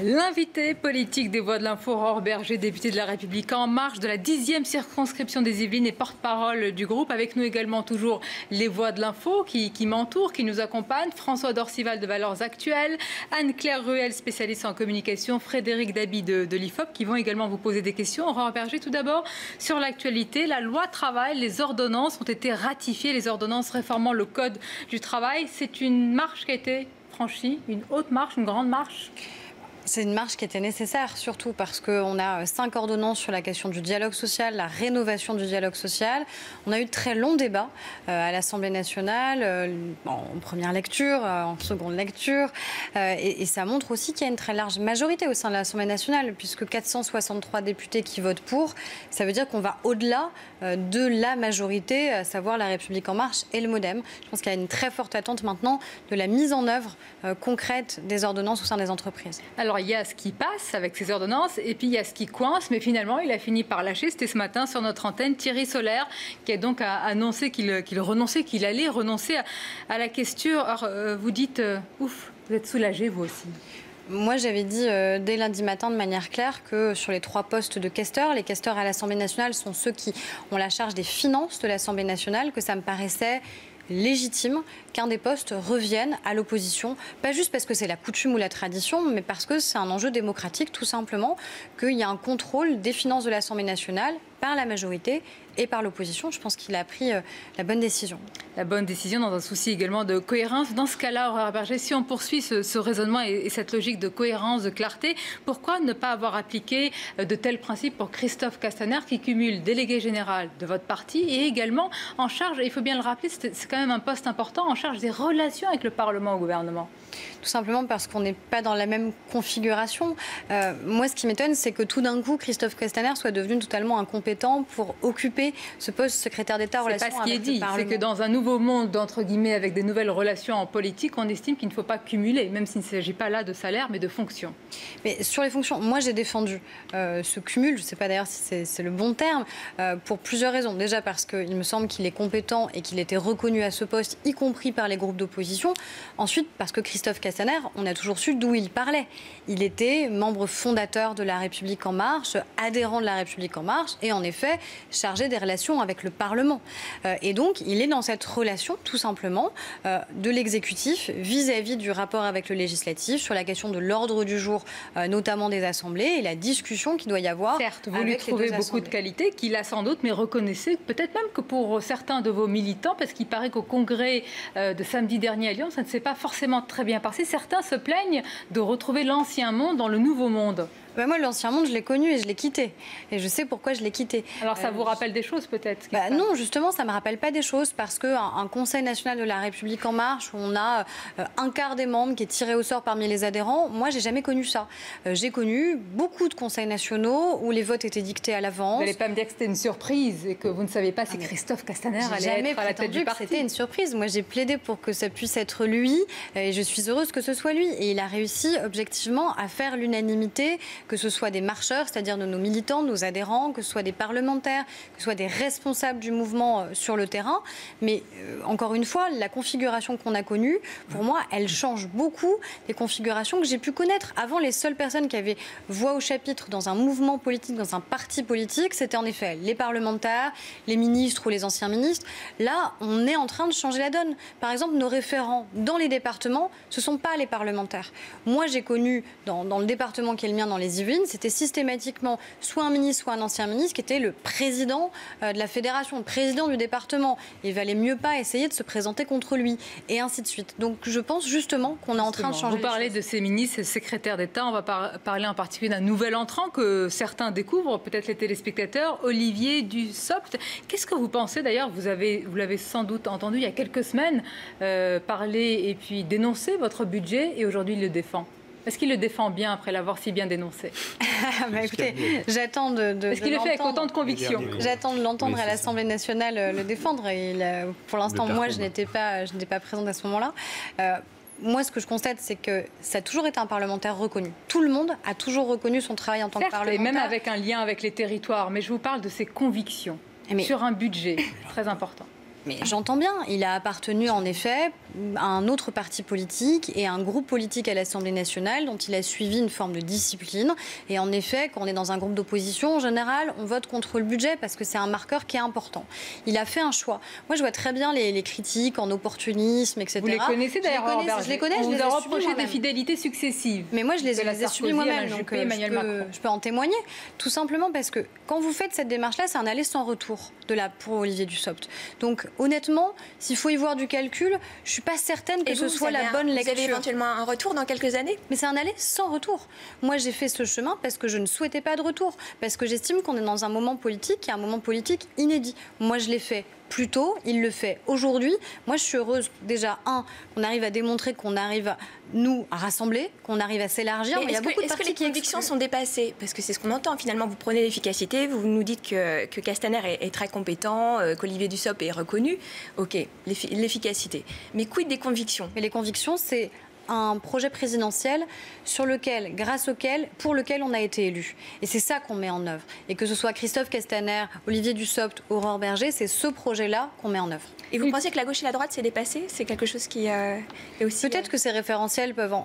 L'invité politique des Voix de l'Info, Aurore Berger, député de La République En Marche de la 10e circonscription des Yvelines et porte-parole du groupe. Avec nous également toujours les Voix de l'Info qui m'entourent, qui nous accompagnent. François Dorcival de Valeurs Actuelles, Anne-Claire Ruel, spécialiste en communication, Frédéric Dabi de l'IFOP, qui vont également vous poser des questions. Aurore Berger, tout d'abord, sur l'actualité, la loi travail, les ordonnances ont été ratifiées, les ordonnances réformant le code du travail. C'est une marche qui a été franchie, une haute marche, une grande marche. C'est une marche qui était nécessaire, surtout parce qu'on a 5 ordonnances sur la question du dialogue social, la rénovation du dialogue social. On a eu de très longs débats à l'Assemblée nationale, en première lecture, en seconde lecture. Et ça montre aussi qu'il y a une très large majorité au sein de l'Assemblée nationale, puisque 463 députés qui votent pour, ça veut dire qu'on va au-delà de la majorité, à savoir La République En Marche et le MoDem. Je pense qu'il y a une très forte attente maintenant de la mise en œuvre concrète des ordonnances au sein des entreprises. Alors, il y a ce qui passe avec ces ordonnances et puis il y a ce qui coince, mais finalement, il a fini par lâcher. C'était ce matin sur notre antenne, Thierry Solère, qui a donc annoncé qu'il allait renoncer à la question. Alors, vous dites, ouf, vous êtes soulagé, vous aussi? Moi, j'avais dit dès lundi matin de manière claire que sur les 3 postes de questeurs, les questeurs à l'Assemblée nationale sont ceux qui ont la charge des finances de l'Assemblée nationale, que ça me paraissait légitime qu'un des postes revienne à l'opposition, pas juste parce que c'est la coutume ou la tradition, mais parce que c'est un enjeu démocratique, tout simplement, qu'il y a un contrôle des finances de l'Assemblée nationale par la majorité et par l'opposition. Je pense qu'il a pris la bonne décision. La bonne décision dans un souci également de cohérence. Dans ce cas-là, Aurore Berger, si on poursuit ce raisonnement et cette logique de cohérence, de clarté, pourquoi ne pas avoir appliqué de tels principes pour Christophe Castaner, qui cumule délégué général de votre parti et également en charge, et il faut bien le rappeler, c'est quand même un poste important, en charge des relations avec le Parlement au gouvernement? Tout simplement parce qu'on n'est pas dans la même configuration. Moi, ce qui m'étonne, c'est que tout d'un coup, Christophe Castaner soit devenu totalement incompétent pour occuper ce poste secrétaire d'État en relation avec le Parlement. C'est pas ce qui est dit, c'est que dans un nouveau monde, entre guillemets, avec des nouvelles relations en politique, on estime qu'il ne faut pas cumuler, même s'il ne s'agit pas là de salaire, mais de fonctions. Mais sur les fonctions, moi j'ai défendu ce cumul, je ne sais pas d'ailleurs si c'est le bon terme, pour plusieurs raisons. Déjà parce qu'il me semble qu'il est compétent et qu'il était reconnu à ce poste, y compris par les groupes d'opposition. Ensuite, parce que Christophe Castaner, on a toujours su d'où il parlait. Il était membre fondateur de La République En Marche, adhérent de La République En Marche et en effet chargé des relations avec le Parlement. Et donc, il est dans cette relation, tout simplement, de l'exécutif vis-à-vis du rapport avec le législatif sur la question de l'ordre du jour, notamment des assemblées, et la discussion qu'il doit y avoir. Certes, vous lui trouvez beaucoup de qualités, qu'il a sans doute, mais reconnaissez peut-être même que pour certains de vos militants, parce qu'il paraît qu'au congrès de samedi dernier à Lyon, ça ne s'est pas forcément très bien passé. Certains se plaignent de retrouver l'ancien monde dans le nouveau monde. Moi, l'ancien monde, je l'ai connu et je l'ai quitté. Et je sais pourquoi je l'ai quitté. Alors, ça vous rappelle des choses, peut-être? Non, justement, ça ne me rappelle pas des choses parce qu'un Conseil national de La République En Marche, où on a un quart des membres qui est tiré au sort parmi les adhérents, moi, j'ai jamais connu ça. J'ai connu beaucoup de conseils nationaux où les votes étaient dictés à l'avance. Vous n'allez pas me dire que c'était une surprise et que vous ne saviez pas si Christophe Castaner allait être à la tête du parti? C'était une surprise. Moi, j'ai plaidé pour que ça puisse être lui et je suis heureuse que ce soit lui. Et il a réussi, objectivement, à faire l'unanimité, que ce soit des marcheurs, c'est-à-dire de nos militants, de nos adhérents, que ce soit des parlementaires, que ce soit des responsables du mouvement sur le terrain. Mais encore une fois, la configuration qu'on a connue, pour moi, elle change beaucoup des configurations que j'ai pu connaître. Avant, les seules personnes qui avaient voix au chapitre dans un mouvement politique, dans un parti politique, c'était en effet les parlementaires, les ministres ou les anciens ministres. Là, on est en train de changer la donne. Par exemple, nos référents dans les départements, ce ne sont pas les parlementaires. Moi, j'ai connu dans le département qui est le mien, dans les Yvelines, c'était systématiquement soit un ministre, soit un ancien ministre qui était le président de la fédération, le président du département. Il valait mieux pas essayer de se présenter contre lui, et ainsi de suite. Donc je pense justement qu'on est en train de changer. Vous parlez de ces ministres et secrétaires d'État. On va parler en particulier d'un nouvel entrant que certains découvrent, peut-être les téléspectateurs, Olivier Dussopt. Qu'est-ce que vous pensez d'ailleurs? Vous l'avez sans doute entendu il y a quelques semaines parler et puis dénoncer votre budget, et aujourd'hui il le défend. Est-ce qu'il le défend bien après l'avoir si bien dénoncé? Écoutez, j'attends de Est-ce qu'il le fait avec autant de conviction? J'attends de l'entendre à l'Assemblée nationale le défendre. Et pour l'instant, moi, je n'étais pas présente à ce moment-là. Moi, ce que je constate, c'est que ça a toujours été un parlementaire reconnu. Tout le monde a toujours reconnu son travail en tant que parlementaire. Et même avec un lien avec les territoires. Mais je vous parle de ses convictions sur un budget très important. Mais j'entends bien, il a appartenu en effet un autre parti politique et un groupe politique à l'Assemblée nationale dont il a suivi une forme de discipline. Et en effet, quand on est dans un groupe d'opposition, en général, on vote contre le budget parce que c'est un marqueur qui est important. Il a fait un choix. Moi, je vois très bien les critiques en opportunisme, etc. Vous les connaissez d'ailleurs, je les connais. On vous a reproché des fidélités successives. Mais moi, je les ai subies moi-même, donc je peux en témoigner. Tout simplement parce que quand vous faites cette démarche-là, c'est un aller sans retour pour Olivier Dussopt. Donc, honnêtement, s'il faut y voir du calcul, je ne suis pas certaine que ce soit la bonne lecture. Vous avez éventuellement un retour dans quelques années? Mais c'est un aller sans retour. Moi, j'ai fait ce chemin parce que je ne souhaitais pas de retour. Parce que j'estime qu'on est dans un moment politique qui est un moment politique inédit. Moi, je l'ai fait plus tôt, il le fait aujourd'hui. Moi, je suis heureuse, déjà, qu'on arrive à démontrer qu'on arrive, nous, à rassembler, qu'on arrive à s'élargir. Mais est-ce que les convictions sont dépassées? Parce que c'est ce qu'on entend. Finalement, vous prenez l'efficacité, vous nous dites que Castaner est très compétent, qu'Olivier Dussopt est reconnu. OK, l'efficacité. Mais quid des convictions? Mais les convictions, c'est un projet présidentiel pour lequel on a été élu. Et c'est ça qu'on met en œuvre. Et que ce soit Christophe Castaner, Olivier Dussopt, Aurore Bergé, c'est ce projet-là qu'on met en œuvre. Et vous pensez que la gauche et la droite s'est dépassée? C'est quelque chose qui est aussi... Peut-être que ces référentiels peuvent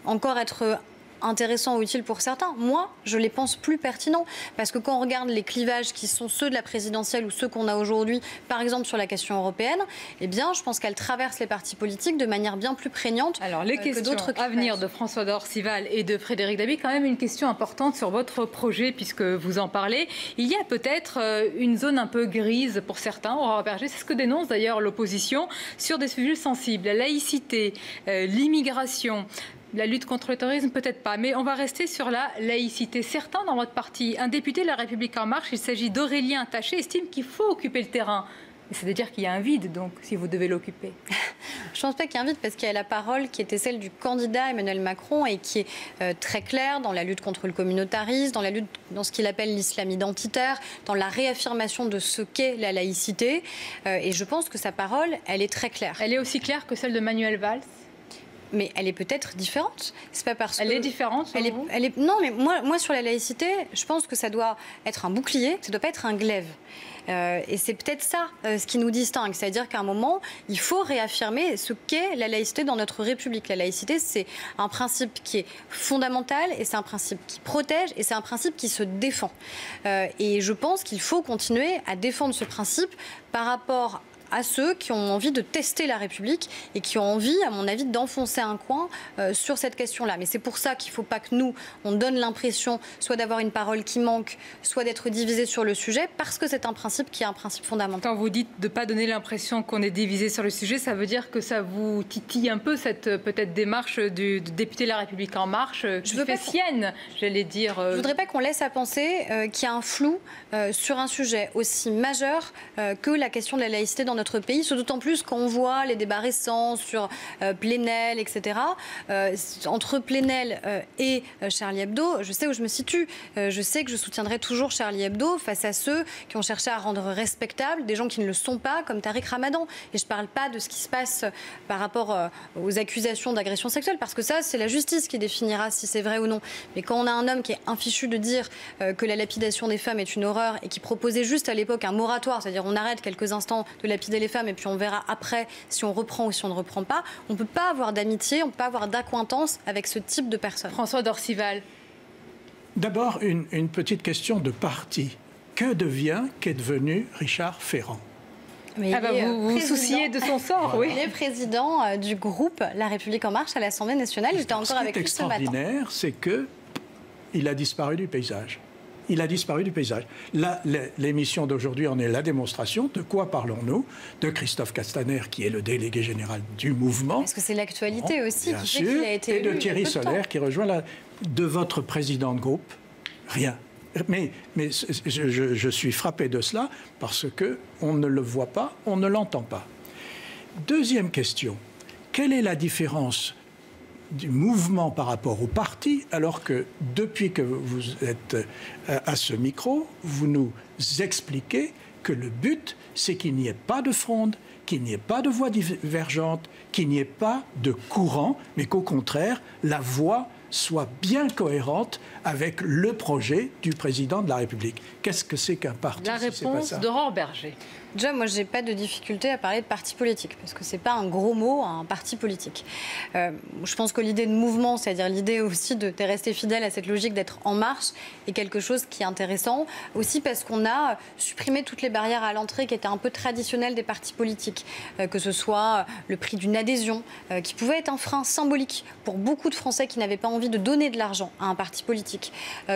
encore être intéressants ou utiles pour certains. Moi, je les pense plus pertinents. Parce que quand on regarde les clivages qui sont ceux de la présidentielle ou ceux qu'on a aujourd'hui, par exemple sur la question européenne, eh bien, je pense qu'elles traversent les partis politiques de manière bien plus prégnante. Alors, les questions à venir de François Dorcival et de Frédéric Dabi, quand même une question importante sur votre projet, puisque vous en parlez. Il y a peut-être une zone un peu grise pour certains, Aurore Bergé, c'est ce que dénonce d'ailleurs l'opposition, sur des sujets sensibles, la laïcité, l'immigration. La lutte contre le terrorisme, peut-être pas, mais on va rester sur la laïcité. Certains dans votre parti, un député de La République En Marche, il s'agit d'Aurélien Taché, estime qu'il faut occuper le terrain. C'est-à-dire qu'il y a un vide, donc, si vous devez l'occuper. Je ne pense pas qu'il y a un vide, parce qu'il y a la parole qui était celle du candidat Emmanuel Macron et qui est très claire dans la lutte contre le communautarisme, dans la lutte dans ce qu'il appelle l'islam identitaire, dans la réaffirmation de ce qu'est la laïcité. Et je pense que sa parole, elle est très claire. Elle est aussi claire que celle de Manuel Valls? Mais elle est peut-être différente. C'est pas parce elle est différente selon vous? Non, mais moi, sur la laïcité, je pense que ça doit être un bouclier, ça ne doit pas être un glaive. Et c'est peut-être ça ce qui nous distingue. C'est-à-dire qu'à un moment, il faut réaffirmer ce qu'est la laïcité dans notre République. La laïcité, c'est un principe qui est fondamental et c'est un principe qui protège et c'est un principe qui se défend. Et je pense qu'il faut continuer à défendre ce principe par rapport à ceux qui ont envie de tester la République et qui ont envie, à mon avis, d'enfoncer un coin sur cette question-là. Mais c'est pour ça qu'il ne faut pas que nous, on donne l'impression soit d'avoir une parole qui manque, soit d'être divisé sur le sujet, parce que c'est un principe qui est un principe fondamental. Quand vous dites de ne pas donner l'impression qu'on est divisé sur le sujet, ça veut dire que ça vous titille un peu cette peut-être démarche du député de La République En Marche qui fait sienne, j'allais dire. Je ne voudrais pas qu'on laisse à penser qu'il y a un flou sur un sujet aussi majeur que la question de la laïcité dans notre pays, d'autant plus quand on voit les débats récents sur Plenel, etc. Entre Plenel et Charlie Hebdo, je sais où je me situe. Je sais que je soutiendrai toujours Charlie Hebdo face à ceux qui ont cherché à rendre respectable des gens qui ne le sont pas, comme Tariq Ramadan. Et je ne parle pas de ce qui se passe par rapport aux accusations d'agression sexuelle, parce que ça, c'est la justice qui définira si c'est vrai ou non. Mais quand on a un homme qui est infichu de dire que la lapidation des femmes est une horreur et qui proposait juste à l'époque un moratoire, c'est-à-dire on arrête quelques instants de lapider les femmes et puis on verra après si on reprend ou si on ne reprend pas. On ne peut pas avoir d'amitié, on ne peut pas avoir d'accointance avec ce type de personnes. François Dorcival. D'abord, une petite question de parti. qu'est devenu Richard Ferrand? Mais vous vous souciez de son sort, oui. Il est président du groupe La République En Marche à l'Assemblée nationale. J'étais encore avec lui ce matin. Ce qui est extraordinaire, c'est qu'il a disparu du paysage. Il a disparu du paysage. L'émission d'aujourd'hui en est la démonstration. De quoi parlons-nous? De Christophe Castaner, qui est le délégué général du mouvement. Parce que c'est l'actualité aussi qui fait qu'il a été élu. Et de Thierry Solaire, qui rejoint de votre président de groupe. Rien. Mais je suis frappé de cela parce qu'on ne le voit pas, on ne l'entend pas. Deuxième question. Quelle est la différence du mouvement par rapport au parti, alors que depuis que vous êtes à ce micro, vous nous expliquez que le but, c'est qu'il n'y ait pas de fronde, qu'il n'y ait pas de voix divergente, qu'il n'y ait pas de courant, mais qu'au contraire, la voix soit bien cohérente avec le projet du président de la République. Qu'est-ce que c'est qu'un parti? La réponse d'Aurore Berger. Déjà, moi, je n'ai pas de difficulté à parler de parti politique, parce que ce n'est pas un gros mot, un parti politique. Je pense que l'idée de mouvement, c'est-à-dire l'idée aussi de rester fidèle à cette logique d'être en marche, est quelque chose qui est intéressant. Aussi parce qu'on a supprimé toutes les barrières à l'entrée qui étaient un peu traditionnelles des partis politiques, que ce soit le prix d'une adhésion, qui pouvait être un frein symbolique pour beaucoup de Français qui n'avaient pas envie de donner de l'argent à un parti politique,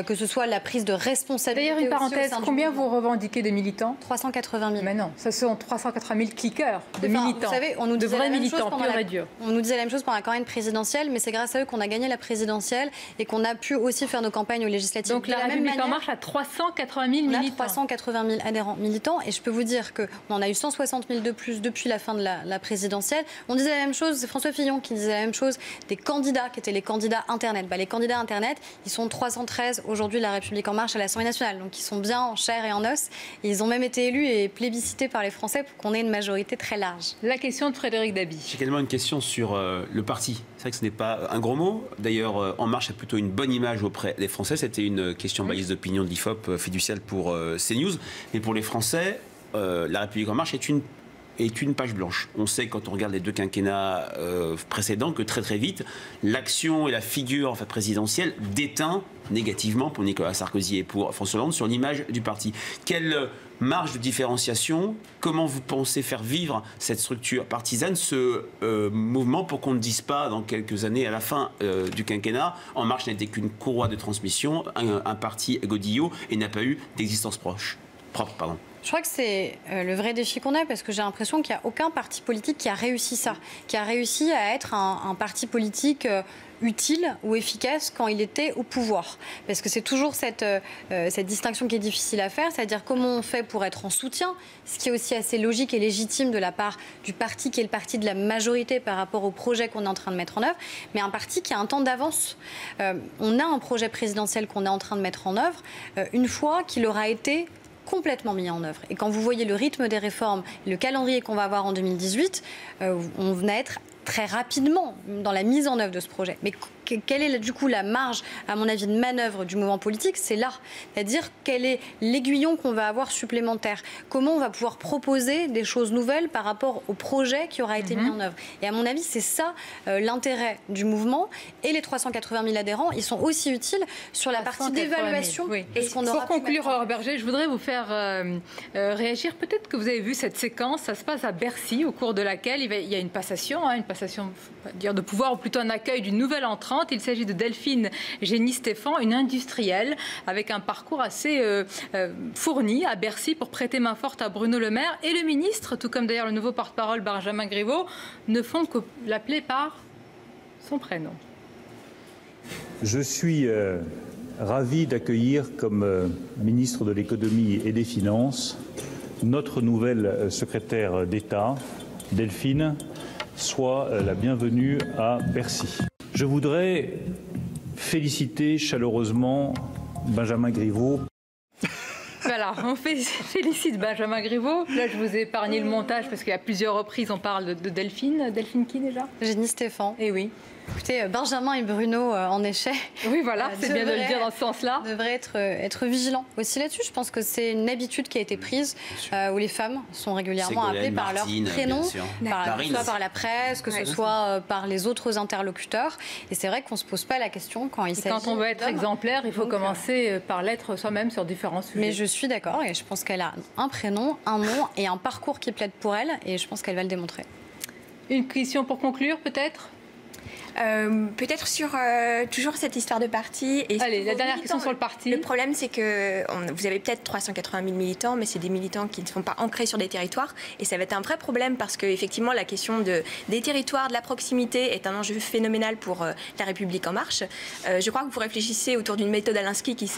que ce soit la prise de responsabilité. D'ailleurs, une parenthèse, combien vous revendiquez de militants? 380 000. Mais non, ce sont 380 000 cliqueurs de militants. Vous savez, on nous de disait vrais la même militants, chose pur et dur. On nous disait la même chose pendant la campagne présidentielle, mais c'est grâce à eux qu'on a gagné la présidentielle et qu'on a pu aussi faire nos campagnes aux législatives. Donc la République en marche à 380 000 militants. On a 380 000 adhérents militants et je peux vous dire qu'on en a eu 160 000 de plus depuis la fin de la présidentielle. On disait la même chose, c'est François Fillon qui disait la même chose des candidats qui étaient les candidats Internet. Les candidats Internet, ils sont 313 aujourd'hui de la République en marche à l'Assemblée nationale. Donc ils sont bien en chair et en os. Et ils ont même été élus et plébiscités par les Français pour qu'on ait une majorité très large. La question de Frédéric Dabi. J'ai également une question sur le parti. C'est vrai que ce n'est pas un gros mot. D'ailleurs, En Marche a plutôt une bonne image auprès des Français. C'était une question balise d'opinion de l'IFOP fiduciale pour CNews. Mais pour les Français, la République En Marche est une page blanche. On sait, quand on regarde les deux quinquennats précédents, que très très vite, l'action et la figure présidentielle déteint négativement pour Nicolas Sarkozy et pour François Hollande sur l'image du parti. Quelle marge de différenciation? Comment vous pensez faire vivre cette structure partisane, ce mouvement, pour qu'on ne dise pas dans quelques années, à la fin du quinquennat, En Marche n'était qu'une courroie de transmission, un parti godillot et n'a pas eu d'existence propre. Je crois que c'est le vrai défi qu'on a, parce que j'ai l'impression qu'il n'y a aucun parti politique qui a réussi ça, qui a réussi à être un parti politique utile ou efficace quand il était au pouvoir. Parce que c'est toujours cette distinction qui est difficile à faire, c'est-à-dire comment on fait pour être en soutien, ce qui est aussi assez logique et légitime de la part du parti qui est le parti de la majorité par rapport au projet qu'on est en train de mettre en œuvre, mais un parti qui a un temps d'avance. On a un projet présidentiel qu'on est en train de mettre en œuvre une fois qu'il aura été complètement mis en œuvre. Et quand vous voyez le rythme des réformes, le calendrier qu'on va avoir en 2018, on va être très rapidement dans la mise en œuvre de ce projet. Mais quelle est du coup la marge, à mon avis, de manœuvre du mouvement politique? C'est là. C'est-à-dire quel est l'aiguillon qu'on va avoir supplémentaire? Comment on va pouvoir proposer des choses nouvelles par rapport au projet qui aura été mis en œuvre? Et à mon avis, c'est ça l'intérêt du mouvement. Et les 380 000 adhérents, ils sont aussi utiles sur la partie d'évaluation. Oui. Pour conclure, Aurore Berger, je voudrais vous faire réagir. Peut-être que vous avez vu cette séquence. Ça se passe à Bercy, au cours de laquelle il y a une passation, de pouvoir, ou plutôt un accueil d'une nouvelle entrante. Il s'agit de Delphine Génie-Stéphan, une industrielle avec un parcours assez fourni à Bercy pour prêter main forte à Bruno Le Maire. Et le ministre, tout comme d'ailleurs le nouveau porte-parole Benjamin Griveaux, ne font que l'appeler par son prénom. Je suis ravi d'accueillir comme ministre de l'économie et des finances notre nouvelle secrétaire d'État, Delphine. Soit la bienvenue à Bercy. Je voudrais féliciter chaleureusement Benjamin Griveaux. Voilà, on félicite Benjamin Griveaux. Là, je vous ai épargné le montage parce qu'à plusieurs reprises, on parle de Delphine. Delphine qui déjà? Génie-Stéphan. Eh oui. Écoutez, Benjamin et Bruno en échec. Oui, voilà, c'est bien de le dire dans ce sens-là. Devrait être vigilant aussi là-dessus. Je pense que c'est une habitude qui a été prise où les femmes sont régulièrement appelées par leur prénom, que ce soit par la presse, que ce soit par les autres interlocuteurs. Et c'est vrai qu'on ne se pose pas la question quand il s'agit. Quand on veut être exemplaire, il faut commencer par l'être soi-même sur différents sujets. Mais je suis d'accord et je pense qu'elle a un prénom, un nom et un parcours qui plaide pour elle. Et je pense qu'elle va le démontrer. Une question pour conclure, peut-être? Peut-être sur toujours cette histoire de parti. Et allez, la dernière question sur le parti. Le problème, c'est que vous avez peut-être 380 000 militants, mais c'est des militants qui ne sont pas ancrés sur des territoires. Et ça va être un vrai problème parce qu'effectivement, la question des territoires, de la proximité est un enjeu phénoménal pour la République En Marche. Je crois que vous réfléchissez autour d'une méthode Alinsky qui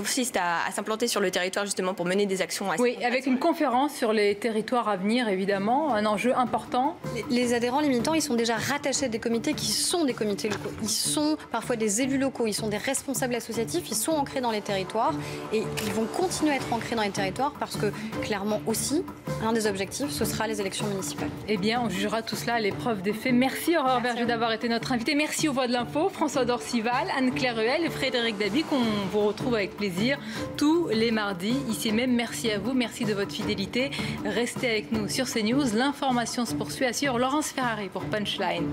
consiste à s'implanter sur le territoire justement pour mener des actions. Oui, avec une conférence sur les territoires à venir, évidemment, un enjeu important. Les adhérents, les militants, ils sont déjà rattachés à des communautés comités qui sont des comités locaux. Ils sont parfois des élus locaux, ils sont des responsables associatifs, ils sont ancrés dans les territoires et ils vont continuer à être ancrés dans les territoires parce que clairement aussi, un des objectifs, ce sera les élections municipales. Eh bien, on jugera tout cela à l'épreuve des faits. Merci Aurore Berger d'avoir été notre invitée. Merci aux Voix de l'Info, François Dorcival, Anne-Claire Ruel et Frédéric Dabi, qu'on vous retrouve avec plaisir tous les mardis ici même. Merci à vous, merci de votre fidélité. Restez avec nous sur CNews. L'information se poursuit à suivre. Laurence Ferrari pour Punchline.